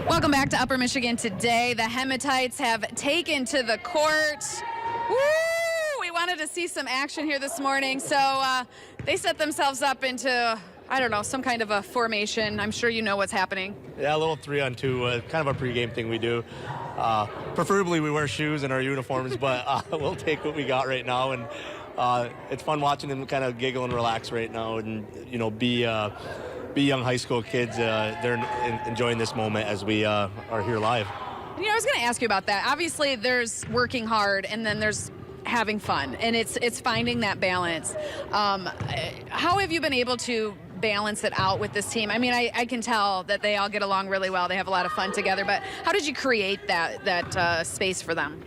Welcome back to Upper Michigan Today. The Hematites have taken to the court. Woo! We wanted to see some action here this morning, so they set themselves up into, I don't know, some kind of a formation. I'm sure you know what's happening. Yeah, a little 3-on-2, kind of a pregame thing we do. Preferably we wear shoes in our uniforms, but we'll take what we got right now. And it's fun watching them kind of giggle and relax right now and, you know, be young high school kids. They're enjoying this moment as we are here live. You know, I was going to ask you about that. Obviously, there's working hard, and then there's having fun, and it's finding that balance. How have you been able to balance it out with this team? I mean, I can tell that they all get along really well. They have a lot of fun together, but how did you create that space for them?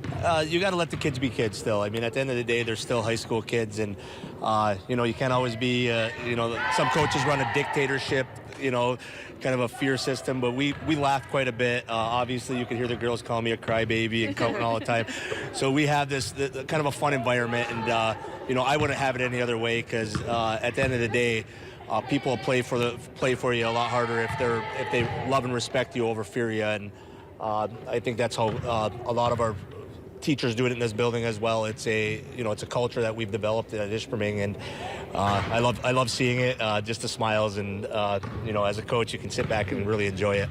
You got to let the kids be kids still. I mean, at the end of the day, they're still high school kids, and you know, you can't always be, you know, some coaches run a dictatorship, you know, kind of a fear system, but we laugh quite a bit. Obviously, you can hear the girls call me a crybaby and counting all the time. So we have this kind of a fun environment, and you know, I wouldn't have it any other way, because at the end of the day, people play for you a lot harder if they love and respect you over fear you, and I think that's how a lot of our teachers do it in this building as well. It's a culture that we've developed at Ishpeming, and I love seeing it. Just the smiles, and you know, as a coach, you can sit back and really enjoy it.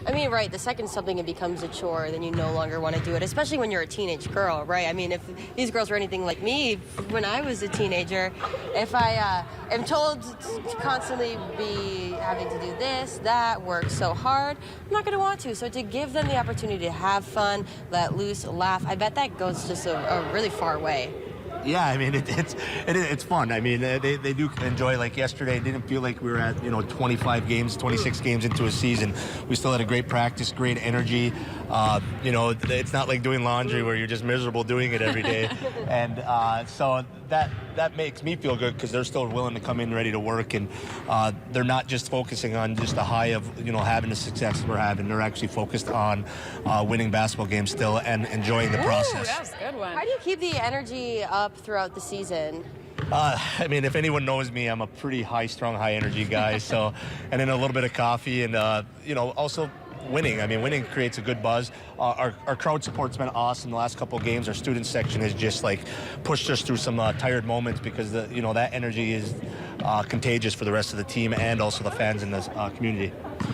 I mean, right, the second something it becomes a chore, then you no longer want to do it, especially when you're a teenage girl, right? I mean, if these girls were anything like me when I was a teenager, if I am told to constantly be having to do this, that, work so hard, I'm not going to want to. So to give them the opportunity to have fun, let loose, laugh, I bet that goes just a really far way. Yeah, I mean, it's fun. I mean, they do enjoy. Like yesterday, it didn't feel like we were at, you know, 25 games, 26 games into a season. We still had a great practice, great energy. You know, it's not like doing laundry where you're just miserable doing it every day. And so that makes me feel good, because they're still willing to come in ready to work, and they're not just focusing on just the high of, you know, having the success we're having. They're actually focused on winning basketball games still and enjoying the process. Ooh, that was a good one. How do you keep the energy up throughout the season? I mean, if anyone knows me, I'm a pretty high-strung, high-energy guy. So, and then a little bit of coffee, and you know, also winning. I mean, winning creates a good buzz. Our crowd support's been awesome the last couple of games. Our student section has just like pushed us through some tired moments, because you know, that energy is contagious for the rest of the team and also the fans in this community.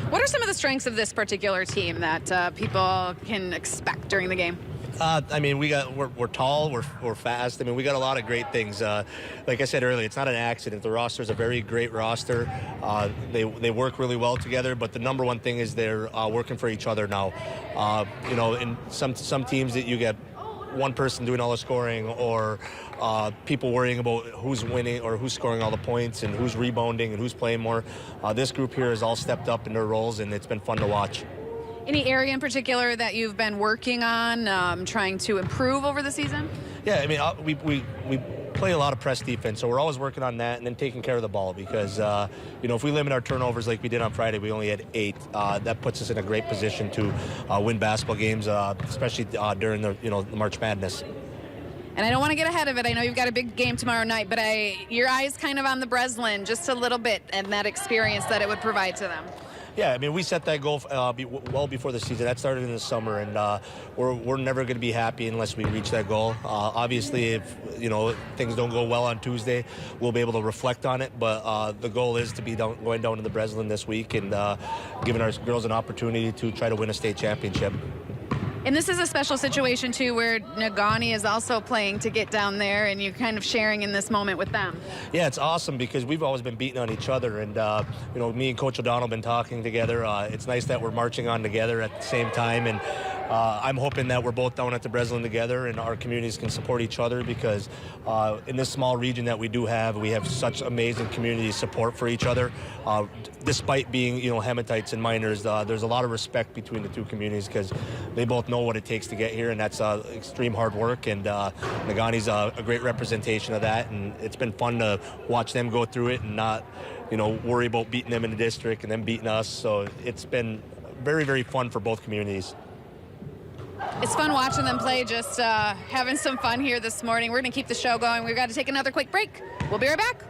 What are some of the strengths of this particular team that people can expect during the game? I mean, we're tall, we're fast. I mean, we got a lot of great things. Like I said earlier, it's not an accident. The roster is a very great roster. They work really well together, but the number one thing is they're working for each other now. You know, in some teams that you get one person doing all the scoring, or people worrying about who's winning or who's scoring all the points and who's rebounding and who's playing more. This group here has all stepped up in their roles, and it's been fun to watch. Any area in particular that you've been working on, trying to improve over the season? Yeah, I mean, we play a lot of press defense, so we're always working on that, and then taking care of the ball, because you know, if we limit our turnovers like we did on Friday, we only had 8. That puts us in a great position to win basketball games, especially during the March Madness. And I don't want to get ahead of it. I know you've got a big game tomorrow night, but your eyes kind of on the Breslin just a little bit, and that experience that it would provide to them. Yeah, I mean, we set that goal well before the season. That started in the summer, and we're never going to be happy unless we reach that goal. Obviously, if you know, things don't go well on Tuesday, we'll be able to reflect on it. But the goal is to be going down to the Breslin this week, and giving our girls an opportunity to try to win a state championship. And this is a special situation, too, where Negaunee is also playing to get down there, and you're kind of sharing in this moment with them. Yeah, it's awesome, because we've always been beating on each other, and you know, me and Coach O'Donnell have been talking together. It's nice that we're marching on together at the same time, and I'm hoping that we're both down at the Breslin together, and our communities can support each other, because in this small region that we do have, we have such amazing community support for each other. Despite being, you know, Hematites and Miners, there's a lot of respect between the two communities, because they both know what it takes to get here, and that's extreme hard work, and Negaunee's a great representation of that, and it's been fun to watch them go through it and not, you know, worry about beating them in the district and then beating us. So it's been very, very fun for both communities. It's fun watching them play, just having some fun here this morning. We're going to keep the show going. We've got to take another quick break. We'll be right back.